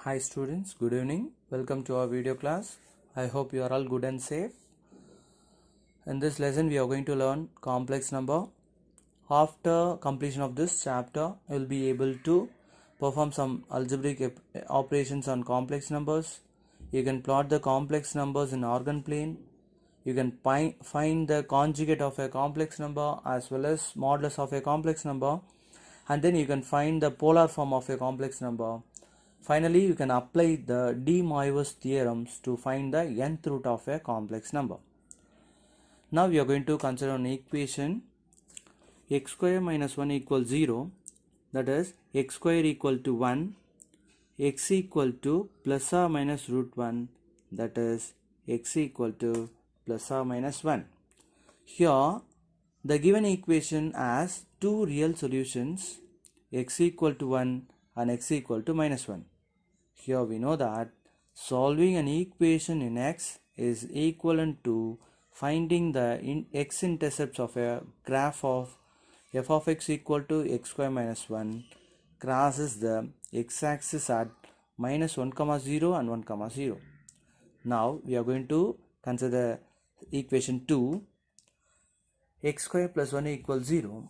Hi students, good evening. Welcome to our video class. I hope you are all good and safe. In this lesson we are going to learn complex number. After completion of this chapter, you will be able to perform some algebraic operations on complex numbers. You can plot the complex numbers in organ plane. You can find the conjugate of a complex number as well as modulus of a complex number, and then you can find the polar form of a complex number. Finally, you can apply the De Moivre's theorems to find the nth root of a complex number. Now we are going to consider an equation x square minus 1 equals 0, that is x square equal to 1, x equal to plus or minus root 1, that is x equal to plus or minus 1. Here the given equation has two real solutions, x equal to 1 and x equal to minus 1. Here we know that solving an equation in x is equivalent to finding the x-intercepts of a graph of f of x equal to x square minus 1 crosses the x-axis at minus 1, 0 and 1, 0. Now we are going to consider equation 2, x square plus 1 equals 0.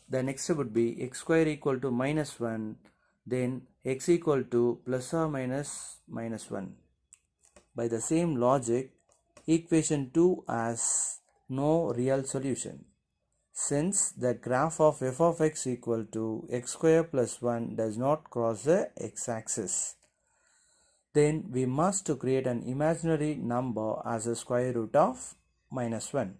The next step would be x square equal to minus 1, then x equal to plus or minus 1. By the same logic, equation 2 has no real solution. Since the graph of f of x equal to x square plus 1 does not cross the x-axis, then we must create an imaginary number as a square root of minus 1.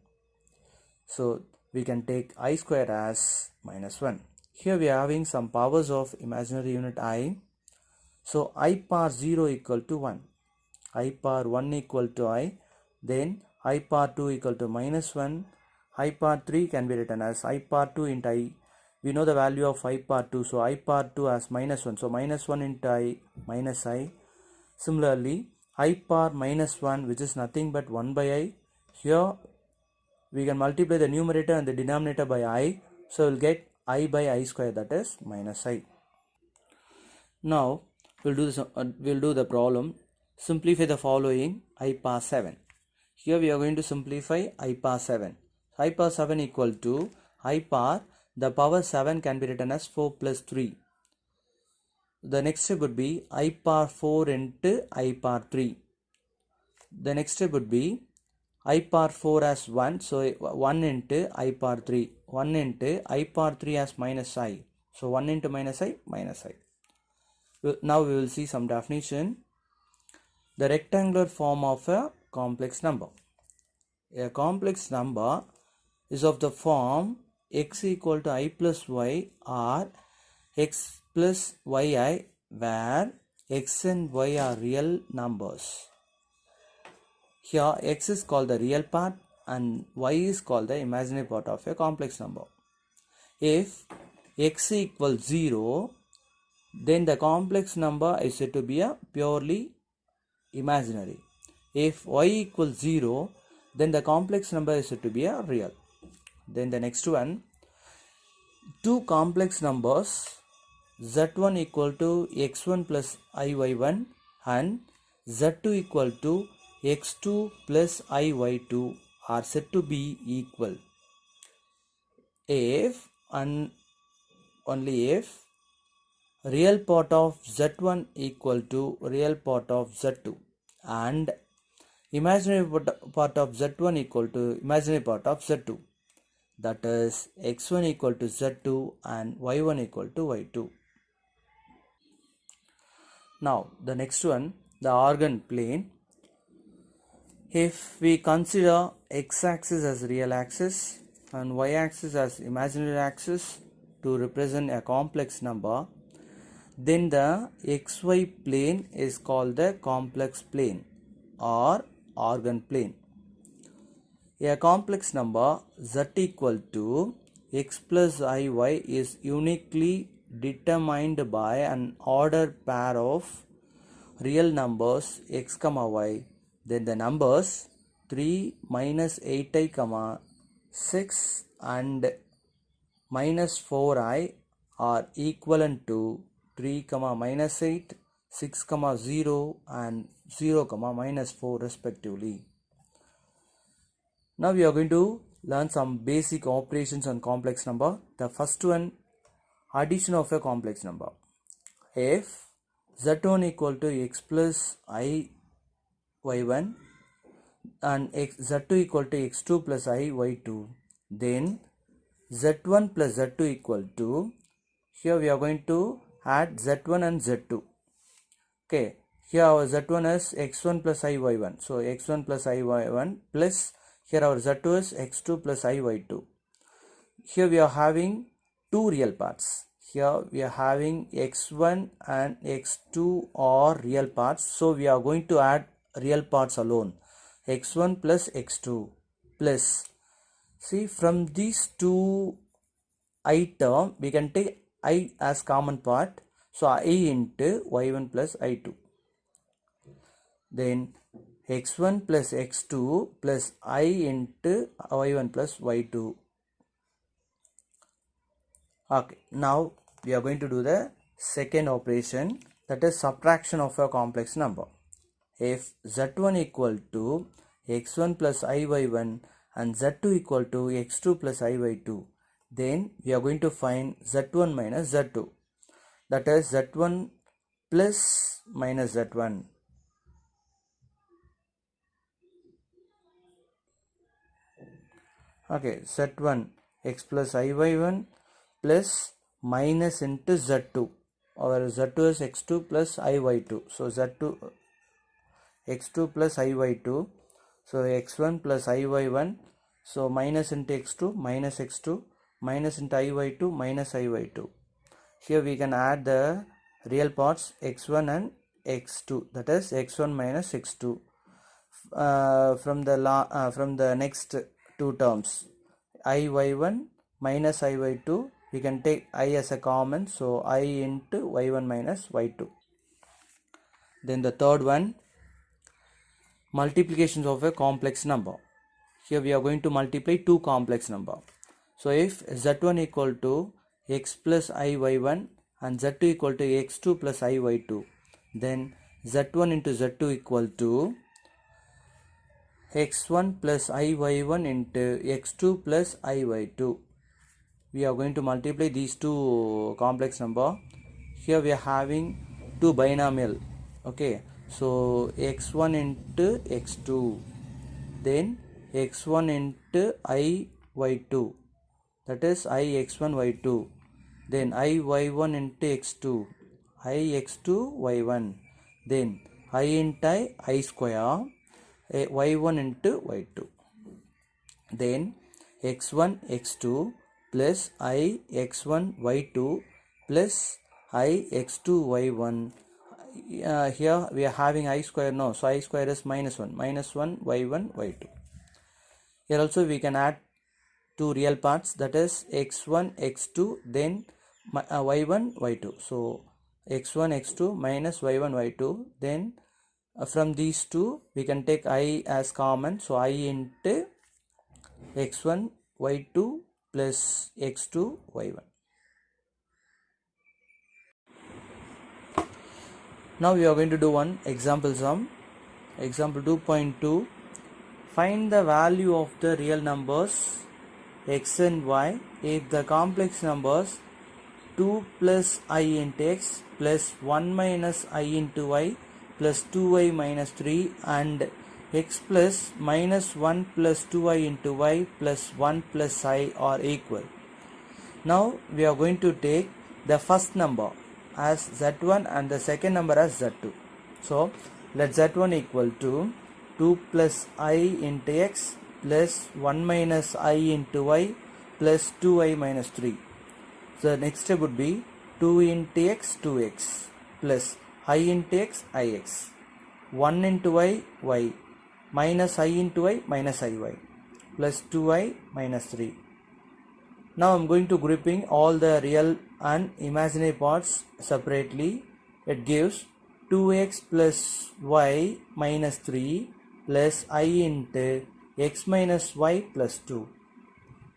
So we can take I square as minus 1. Here we are having some powers of imaginary unit I. So I power 0 equal to 1, I power 1 equal to I, then I power 2 equal to minus 1, I power 3 can be written as I power 2 into I. We know the value of I power 2, so I power 2 as minus 1, so minus 1 into I minus I. Similarly, I power minus 1, which is nothing but 1 by I. Here we can multiply the numerator and the denominator by I, so we'll get I by I square, that is minus I. Now we'll do the problem. Simplify the following. I power 7. Here we are going to simplify I power 7. I power 7 equal to I power, the power 7 can be written as 4 plus 3. The next step would be I power 4 into I power 3. The next step would be I power 4 as 1, so 1 into I power 3. 1 into I power 3 as minus I. So 1 into minus I, minus I. Now we will see some definition. The rectangular form of a complex number. A complex number is of the form x equal to I plus y or x plus yi, where x and y are real numbers. Here x is called the real part and y is called the imaginary part of a complex number. If x equals 0, then the complex number is said to be a purely imaginary. If y equals 0, then the complex number is said to be a real. Then the next one, two complex numbers z1 equal to x1 plus iy1 and z2 equal to x2 plus iy2 are said to be equal if and only if real part of z1 equal to real part of z2 and imaginary part of z1 equal to imaginary part of z2, that is x1 equal to z2 and y1 equal to y2. Now the next one, the organ plane. If we consider x-axis as real axis and y-axis as imaginary axis to represent a complex number, then the xy plane is called the complex plane or organ plane. A complex number z equal to x plus iy is uniquely determined by an ordered pair of real numbers x comma y. Then the numbers 3 minus 8i, 6 and minus 4i are equivalent to 3, minus 8, 6, 0 and 0, -4 respectively. Now we are going to learn some basic operations on complex number. The first one, addition of a complex number. If z1 equal to x plus I y1 and z2 equal to x2 plus I y2, then z1 plus z2 equal to, here we are going to add z1 and z2. Okay, here our z1 is x1 plus I y1, so x1 plus I y1 plus here our z2 is x2 plus I y2. Here we are having two real parts. Here we are having x1 and x2 are real parts, so we are going to add real parts alone, x1 plus x2 plus, see, from these two I term we can take I as common part, so I into y1 plus I2, then x1 plus x2 plus I into y1 plus y2. Okay, now we are going to do the second operation, that is subtraction of a complex number. If z1 equal to x1 plus iy1 and z2 equal to x2 plus iy2, then we are going to find z1 minus z2, that is z1 plus minus z1. Okay, z1 x plus iy1 plus minus into z2, or z2 is x2 plus iy2, so z2 x2 plus iy2, so x1 plus iy1, so minus into x2 minus x2 minus into iy2 minus iy2. Here we can add the real parts x1 and x2, that is x1 minus x2. From the next two terms, iy1 minus iy2, we can take I as a common, so I into y1 minus y2. Then the third one, multiplications of a complex number. Here we are going to multiply two complex number. So if z1 equal to x plus iy1 and z2 equal to x2 plus iy2, then z1 into z2 equal to x1 plus iy1 into x2 plus iy2. We are going to multiply these two complex number. Here we are having two binomial. Okay, so x1 into x2, then x1 into iy2, that is I x1 y2, then I y1 into x2, I x2 y1, then I into I square y1 into y2, then x1 x2 plus I x1 y2 plus I x2 y1. Here we are having I square, no, so I square is minus 1 y1 y2. Here also we can add two real parts, that is x1 x2 then y1 y2, so x1 x2 minus y1 y2, then from these two we can take I as common, so I into x1 y2 plus x2 y1. Now we are going to do one example sum. Example 2.2, find the value of the real numbers x and y if the complex numbers 2 plus I into x plus 1 minus I into y plus 2y minus 3 and x plus minus 1 plus 2i into y plus 1 plus I are equal. Now we are going to take the first number as z1 and the second number as z2. So let z1 equal to 2 plus I into x plus 1 minus I into y plus 2i minus 3. So the next step would be 2 into x 2x plus I into x ix, 1 into y y, minus I into y minus iy plus 2i minus 3. Now I am going to grouping all the real and imaginary parts separately. It gives 2x plus y minus 3 plus I into x minus y plus 2.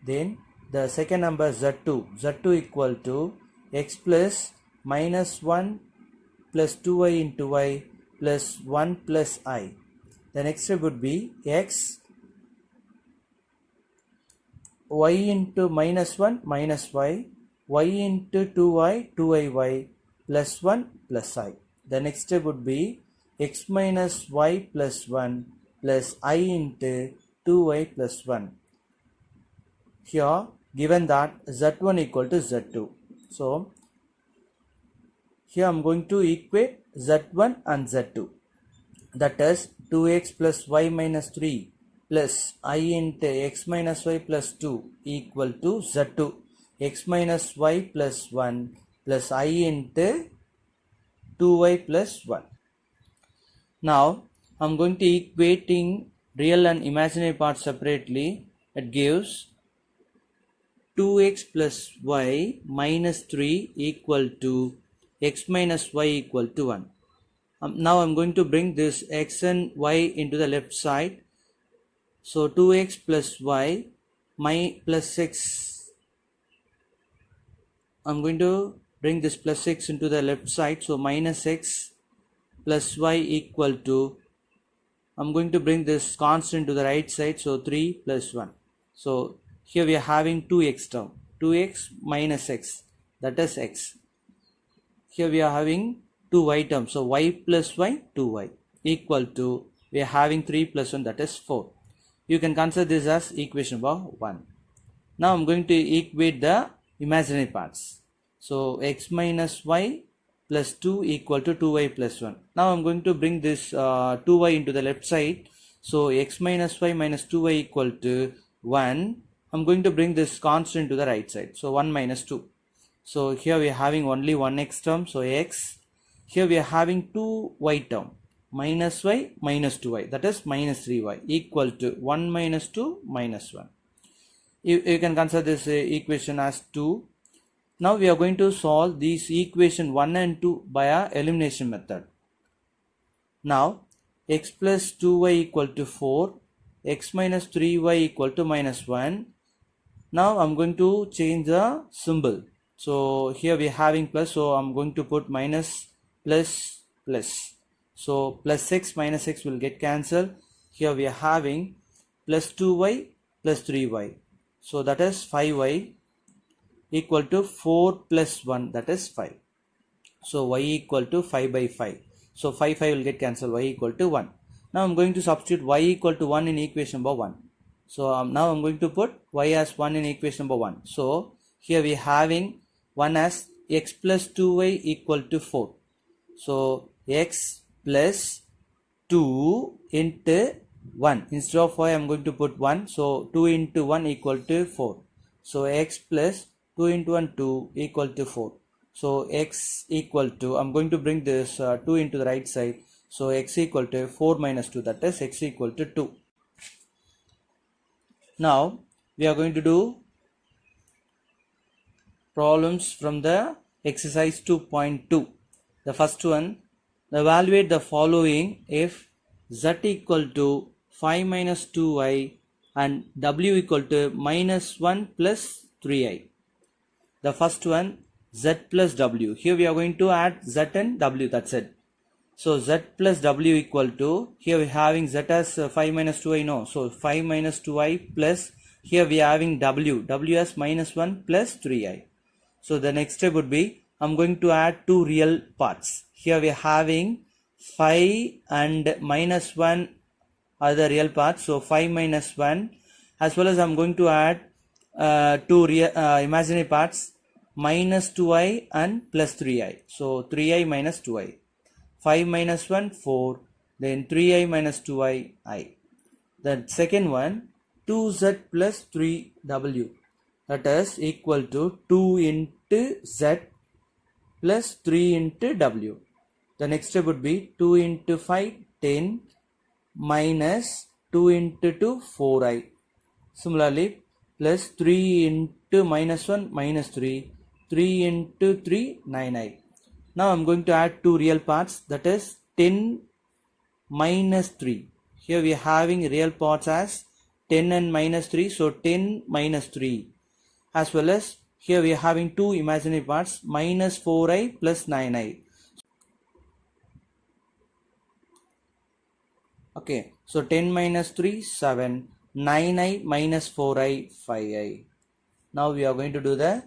Then the second number z2 equal to x plus minus 1 plus 2i into y plus 1 plus I. The next step would be x y into minus 1 minus y into 2i 2iy plus 1 plus I. The next step would be x minus y plus 1 plus I into 2y plus 1. Here given that z1 equal to z2. So here I am going to equate z1 and z2. That is 2x plus y minus 3 plus I into x minus y plus 2 equal to z2 x minus y plus 1 plus I into 2y plus 1. Now I am going to equating real and imaginary parts separately. It gives 2x plus y minus 3 equal to x minus y equal to 1. Now I'm going to bring this x and y into the left side. So 2x plus y plus 6. I'm going to bring this plus 6 into the left side. So minus x plus y equal to, I'm going to bring this constant to the right side. So 3 plus 1. So here we are having 2x term. 2x minus x, that is x. Here we are having 2y term. So y plus y, 2y equal to, we are having 3 plus 1, that is 4. You can consider this as equation number 1. Now I'm going to equate the imaginary parts. So x minus y plus 2 equal to 2y plus 1. Now I'm going to bring this 2y into the left side. So x minus y minus 2y equal to 1. I'm going to bring this constant to the right side. So 1 minus 2. So here we are having only one x term. So x. Here we are having 2y term. Minus y minus 2y, that is minus 3y equal to 1 minus 2 minus 1. You can consider this equation as 2. Now we are going to solve these equation 1 and 2 by a elimination method. Now x plus 2y equal to 4, x minus 3y equal to minus 1. Now I'm going to change the symbol. So here we are having plus, so I'm going to put minus plus plus. So plus 6 minus 6 will get cancelled. Here we are having plus 2y plus 3y. So that is 5y equal to 4 plus 1, that is 5. So y equal to 5 by 5. So 5 will get cancelled, y equal to 1. Now I'm going to substitute y equal to 1 in equation number 1. So now I'm going to put y as 1 in equation number 1. So here we are having 1 as x plus 2y equal to 4. So x plus 2 into 1. Instead of y, I'm going to put 1. So 2 into 1 equal to 4. So x plus 2 into 1, 2 equal to 4. So x equal to, I'm going to bring this 2 into the right side. So x equal to 4 minus 2, that is x equal to 2. Now we are going to do problems from the exercise 2.2. The first one, evaluate the following if z equal to 5 minus 2i and w equal to minus 1 plus 3i. The first one, z plus w. Here we are going to add z and w, that's it. So z plus w equal to, here we are having z as 5 minus 2i, no. So 5 minus 2i plus, here we are having w as minus 1 plus 3i. So the next step would be, I'm going to add two real parts. Here we are having 5 and minus 1 are the real parts. So 5 minus 1, as well as I'm going to add two real imaginary parts, minus 2i and plus 3i. So 3i minus 2i. 5 minus 1, 4. Then 3i minus 2i, I. The second one, 2z plus 3w. That is equal to 2 into z plus 3 into w. The next step would be 2 into 5, 10 minus 2 into 2, 4i. Similarly, plus 3 into minus 1, minus 3, 3 into 3, 9i. Now I'm going to add two real parts, that is 10 minus 3. Here we are having real parts as 10 and minus 3, so 10 minus 3. As well as here we are having two imaginary parts, minus 4i plus 9i. Okay, so 10 minus 3, 7, 9i minus 4i, 5i. Now we are going to do the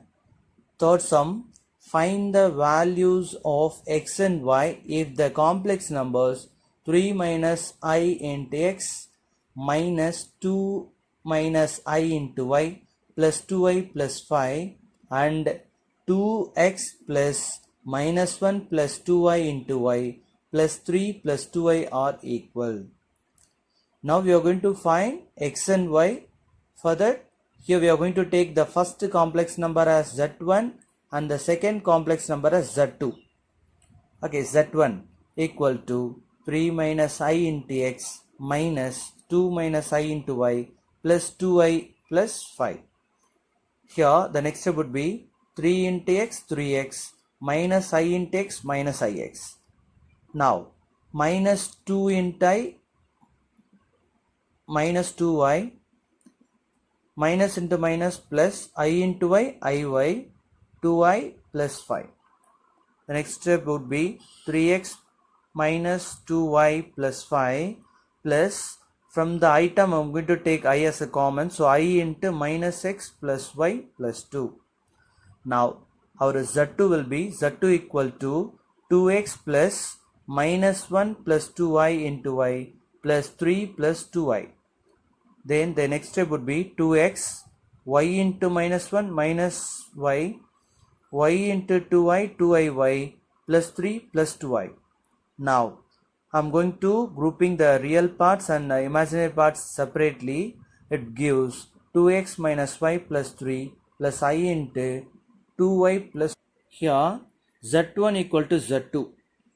third sum. Find the values of x and y if the complex numbers 3 minus I into x minus 2 minus I into y plus 2i plus 5 and 2x plus minus 1 plus 2i into y plus 3 plus 2i are equal. Now we are going to find x and y. For that, here we are going to take the first complex number as z1 and the second complex number as z2. Okay, z1 equal to 3 minus I into x minus 2 minus I into y plus 2i plus 5. Here the next step would be 3 into x, 3x minus I into x minus ix. Now minus 2 into I minus 2y minus into minus plus I into y, iy, 2i plus 5. The next step would be 3x minus 2y plus 5 plus, from the item I'm going to take I as a common, so I into minus x plus y plus 2. Now our z2 will be z2 equal to 2x plus minus 1 plus 2y into y plus 3 plus 2y. Then the next step would be 2x, y into minus 1 minus y, y into 2y, 2iy plus 3 plus 2y. Now I'm going to grouping the real parts and the imaginary parts separately. It gives 2x minus y plus 3 plus I into 2y plus. Here z1 equal to z2.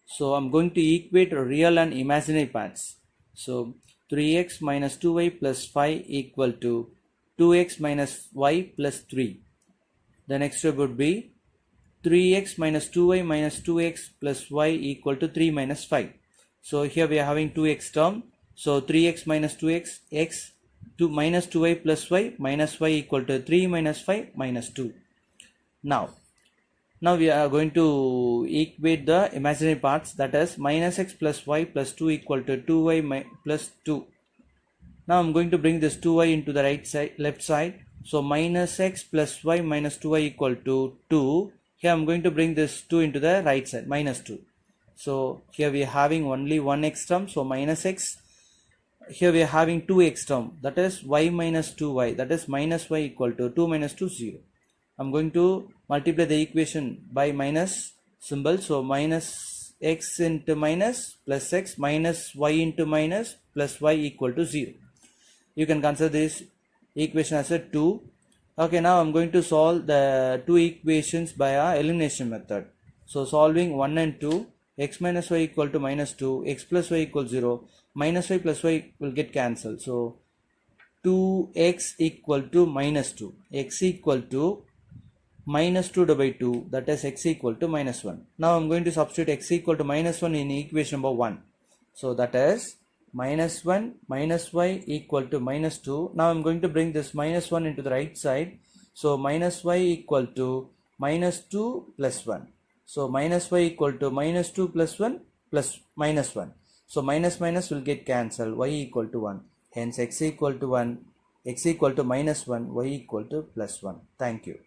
So I'm going to equate real and imaginary parts. So 3x minus 2y plus 5 equal to 2x minus y plus 3. The next step would be 3x minus 2y minus 2x plus y equal to 3 minus 5. So here we are having 2x term. So 3x minus 2x, x, 2 minus 2y plus y minus y equal to 3 minus 5 minus 2. Now we are going to equate the imaginary parts, that is minus x plus y plus 2 equal to 2y plus 2. Now I'm going to bring this 2y into the right side, left side. So minus x plus y minus 2y equal to 2. Here I'm going to bring this 2 into the right side, minus 2. So here we are having only one x term, so minus x. Here we are having 2x term, that is y minus 2y, that is minus y equal to 2 minus 2, 0. I'm going to multiply the equation by minus symbol. So minus x into minus plus x minus y into minus plus y equal to 0. You can consider this equation as a 2. Okay, now I'm going to solve the two equations by our elimination method. So solving 1 and 2, x minus y equal to minus 2, x plus y equal 0, minus y plus y will get cancelled. So 2x equal to minus 2, x equal to minus 2 divided by 2, that is x equal to minus 1. Now I'm going to substitute x equal to minus 1 in equation number 1. So that is minus 1 minus y equal to minus 2. Now I'm going to bring this minus 1 into the right side. So minus y equal to minus 2 plus 1. So minus y equal to minus 2 plus 1 plus minus 1. So minus minus will get cancelled, y equal to 1. Hence x equal to 1, x equal to minus 1, y equal to plus 1. Thank you.